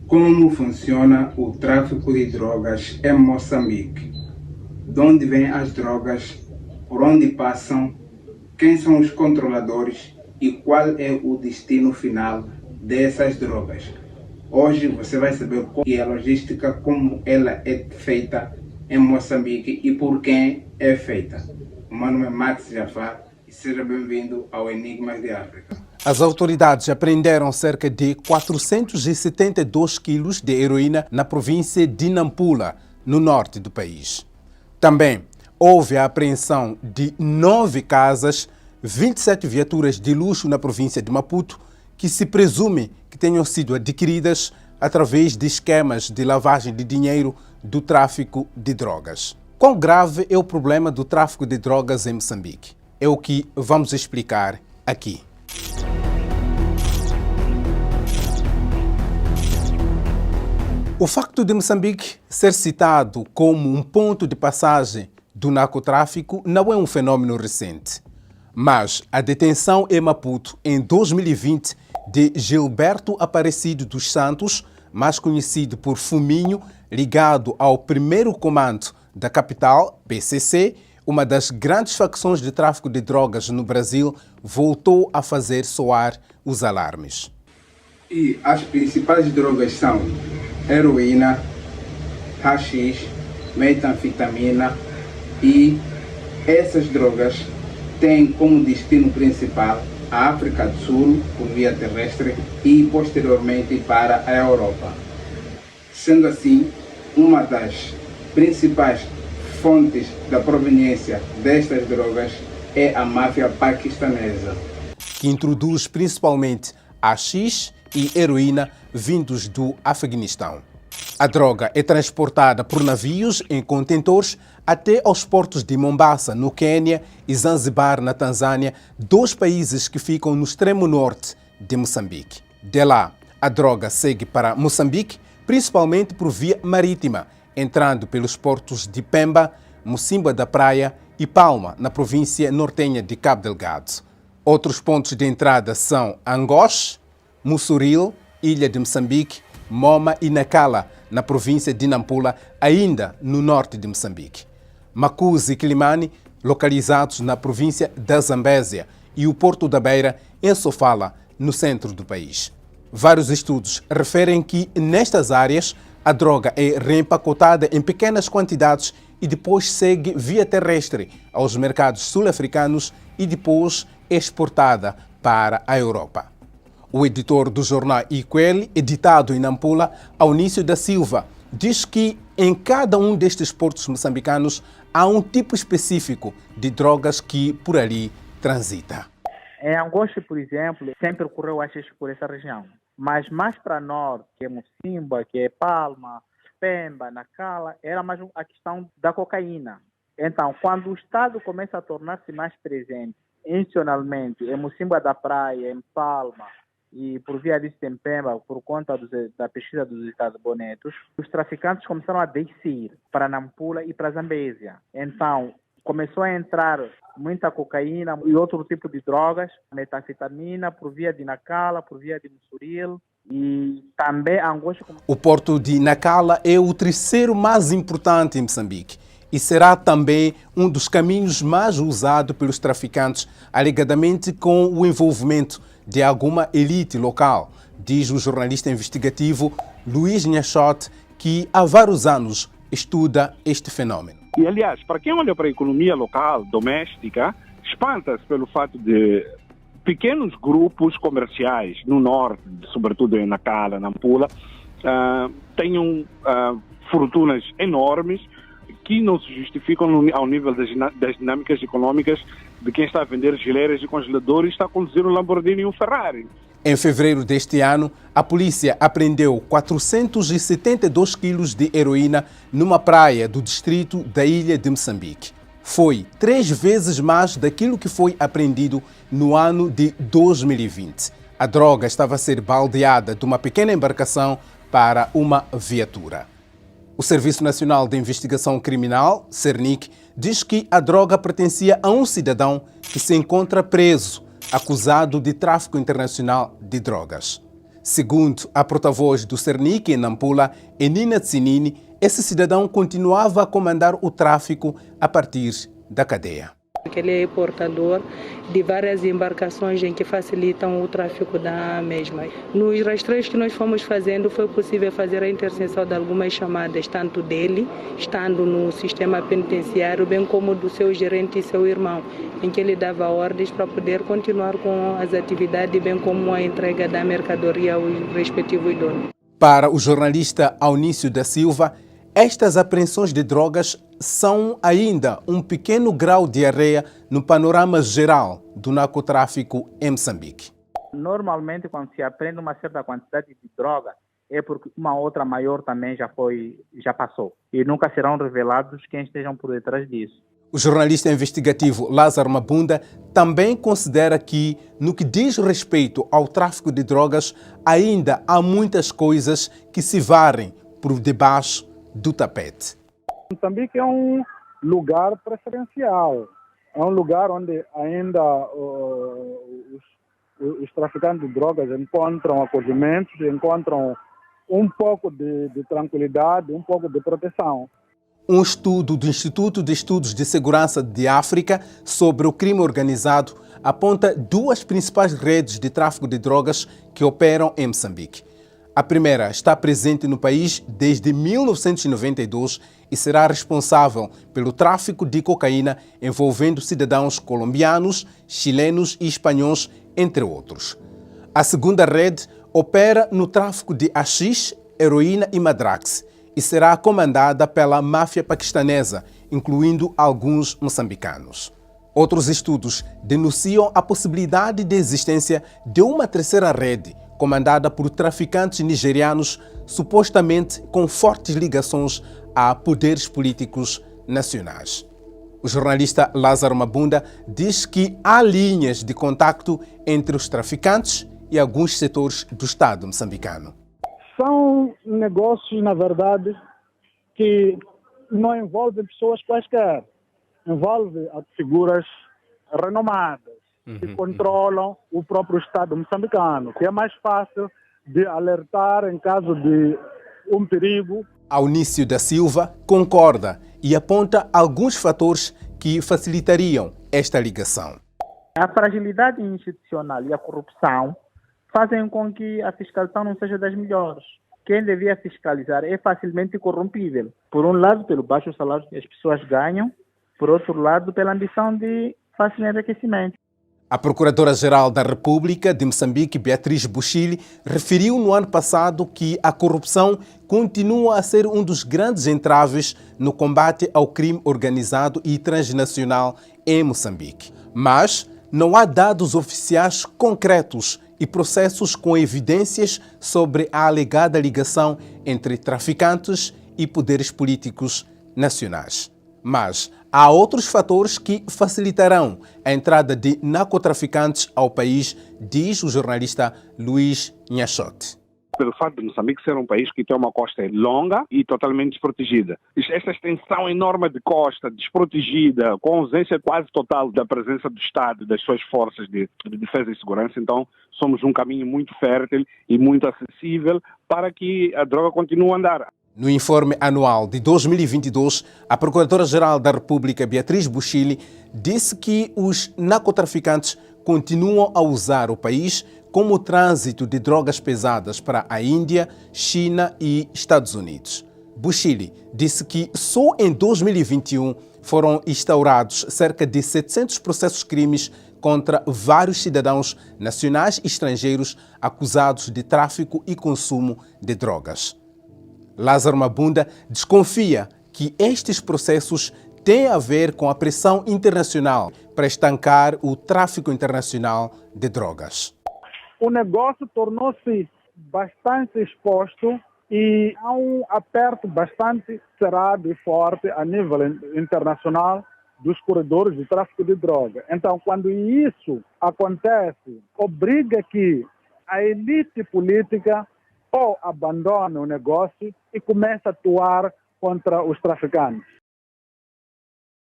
Como funciona o tráfico de drogas em Moçambique? De onde vêm as drogas? Por onde passam? Quem são os controladores? E qual é o destino final dessas drogas? Hoje você vai saber como é a logística, como ela é feita em Moçambique e por quem é feita. O meu nome é Max Jafar e seja bem-vindo ao Enigmas de África. As autoridades apreenderam cerca de 472 quilos de heroína na província de Nampula, no norte do país. Também houve a apreensão de 9 casas, 27 viaturas de luxo na província de Maputo, que se presume que tenham sido adquiridas através de esquemas de lavagem de dinheiro do tráfico de drogas. Quão grave é o problema do tráfico de drogas em Moçambique? É o que vamos explicar aqui. O facto de Moçambique ser citado como um ponto de passagem do narcotráfico não é um fenômeno recente. Mas a detenção em Maputo em 2020 de Gilberto Aparecido dos Santos, mais conhecido por Fuminho, ligado ao primeiro comando da capital, PCC, uma das grandes facções de tráfico de drogas no Brasil, voltou a fazer soar os alarmes. E as principais drogas são heroína, haxixe, metanfetamina, e essas drogas têm como destino principal a África do Sul por via terrestre e posteriormente para a Europa. Sendo assim, uma das principais fontes da proveniência destas drogas é a máfia paquistanesa, que introduz principalmente haxixe e heroína vindos do Afeganistão. A droga é transportada por navios em contentores até aos portos de Mombasa, no Quênia, e Zanzibar, na Tanzânia, 2 países que ficam no extremo norte de Moçambique. De lá, a droga segue para Moçambique, principalmente por via marítima, entrando pelos portos de Pemba, Mocimboa da Praia e Palma, na província nortenha de Cabo Delgado. Outros pontos de entrada são Angoche, Mussuril, Ilha de Moçambique, Moma e Nacala, na província de Nampula, ainda no norte de Moçambique. Macuzi e Quilimane, localizados na província da Zambésia, e o Porto da Beira, em Sofala, no centro do país. Vários estudos referem que, nestas áreas, a droga é reempacotada em pequenas quantidades e depois segue via terrestre aos mercados sul-africanos e depois exportada para a Europa. O editor do jornal Ikweli, editado em Nampula, Aunício da Silva, diz que em cada um destes portos moçambicanos há um tipo específico de drogas que por ali transita. Em Angoche, por exemplo, sempre ocorreu haxixe por essa região. Mas mais para norte, que é Mocimboa, que é Palma, Pemba, Nacala, era mais a questão da cocaína. Então, quando o Estado começa a tornar-se mais presente institucionalmente em Mocimboa da Praia, em Palma, e por via disso em Pemba, por conta da pesquisa dos Estados Bonetos, os traficantes começaram a descer para Nampula e para Zambésia. Então, começou a entrar muita cocaína e outro tipo de drogas, metanfetamina, por via de Nacala, por via de Mussuril e também Angoche. O porto de Nacala é o terceiro mais importante em Moçambique e será também um dos caminhos mais usados pelos traficantes, alegadamente com o envolvimento de alguma elite local, diz o jornalista investigativo Luís Nhachote, que há vários anos estuda este fenômeno. E, aliás, para quem olha para a economia local, doméstica, espanta-se pelo fato de pequenos grupos comerciais no norte, sobretudo em Nacala, Nampula, tenham fortunas enormes que não se justificam ao nível das dinâmicas econômicas de quem está a vender geleiras e congeladores e está a conduzir um Lamborghini e um Ferrari. Em fevereiro deste ano, a polícia apreendeu 472 quilos de heroína numa praia do distrito da Ilha de Moçambique. Foi 3 vezes mais daquilo que foi apreendido no ano de 2020. A droga estava a ser baldeada de uma pequena embarcação para uma viatura. O Serviço Nacional de Investigação Criminal, Cernic, diz que a droga pertencia a um cidadão que se encontra preso, acusado de tráfico internacional de drogas. Segundo a porta-voz do Cernic em Nampula, Enina Tsinini, esse cidadão continuava a comandar o tráfico a partir da cadeia. Ele é portador de várias embarcações em que facilitam o tráfico da mesma. Nos rastreios que nós fomos fazendo, foi possível fazer a interseção de algumas chamadas, tanto dele, estando no sistema penitenciário, bem como do seu gerente e seu irmão, em que ele dava ordens para poder continuar com as atividades, bem como a entrega da mercadoria aos respectivos donos. Para o jornalista Aunício da Silva, estas apreensões de drogas são ainda um pequeno grau de areia no panorama geral do narcotráfico em Moçambique. Normalmente, quando se apreende uma certa quantidade de droga, é porque uma outra maior também já passou. E nunca serão revelados quem estejam por detrás disso. O jornalista investigativo Lázaro Mabunda também considera que, no que diz respeito ao tráfico de drogas, ainda há muitas coisas que se varrem por debaixo do tapete. Moçambique é um lugar preferencial, é um lugar onde ainda os traficantes de drogas encontram acolhimentos, encontram um pouco de tranquilidade, um pouco de proteção. Um estudo do Instituto de Estudos de Segurança de África sobre o crime organizado aponta duas principais redes de tráfico de drogas que operam em Moçambique. A primeira está presente no país desde 1992 e será responsável pelo tráfico de cocaína envolvendo cidadãos colombianos, chilenos e espanhóis, entre outros. A segunda rede opera no tráfico de haxixe, heroína e madrax e será comandada pela máfia paquistanesa, incluindo alguns moçambicanos. Outros estudos denunciam a possibilidade de existência de uma terceira rede, comandada por traficantes nigerianos, supostamente com fortes ligações a poderes políticos nacionais. O jornalista Lázaro Mabunda diz que há linhas de contacto entre os traficantes e alguns setores do Estado moçambicano. São negócios, na verdade, que não envolvem pessoas quaisquer. Envolvem figuras renomadas que controlam o próprio Estado moçambicano, que é mais fácil de alertar em caso de um perigo. Aunício da Silva concorda e aponta alguns fatores que facilitariam esta ligação. A fragilidade institucional e a corrupção fazem com que a fiscalização não seja das melhores. Quem devia fiscalizar é facilmente corrompível. Por um lado, pelo baixo salário que as pessoas ganham, por outro lado, pela ambição de fácil enriquecimento. A Procuradora-Geral da República de Moçambique, Beatriz Bushili, referiu no ano passado que a corrupção continua a ser um dos grandes entraves no combate ao crime organizado e transnacional em Moçambique. Mas não há dados oficiais concretos e processos com evidências sobre a alegada ligação entre traficantes e poderes políticos nacionais. Mas há outros fatores que facilitarão a entrada de narcotraficantes ao país, diz o jornalista Luís Nhachote. Pelo fato de Moçambique ser um país que tem uma costa longa e totalmente desprotegida. Essa extensão enorme de costa, desprotegida, com ausência quase total da presença do Estado e das suas forças de defesa e segurança, então somos um caminho muito fértil e muito acessível para que a droga continue a andar. No informe anual de 2022, a Procuradora-Geral da República, Beatriz Bushili, disse que os narcotraficantes continuam a usar o país como trânsito de drogas pesadas para a Índia, China e Estados Unidos. Bushili disse que só em 2021 foram instaurados cerca de 700 processos crimes contra vários cidadãos nacionais e estrangeiros acusados de tráfico e consumo de drogas. Lázaro Mabunda desconfia que estes processos têm a ver com a pressão internacional para estancar o tráfico internacional de drogas. O negócio tornou-se bastante exposto e há um aperto bastante cerrado e forte a nível internacional dos corredores de tráfico de droga. Então, quando isso acontece, obriga que a elite política ou abandone o negócio e começa a atuar contra os traficantes.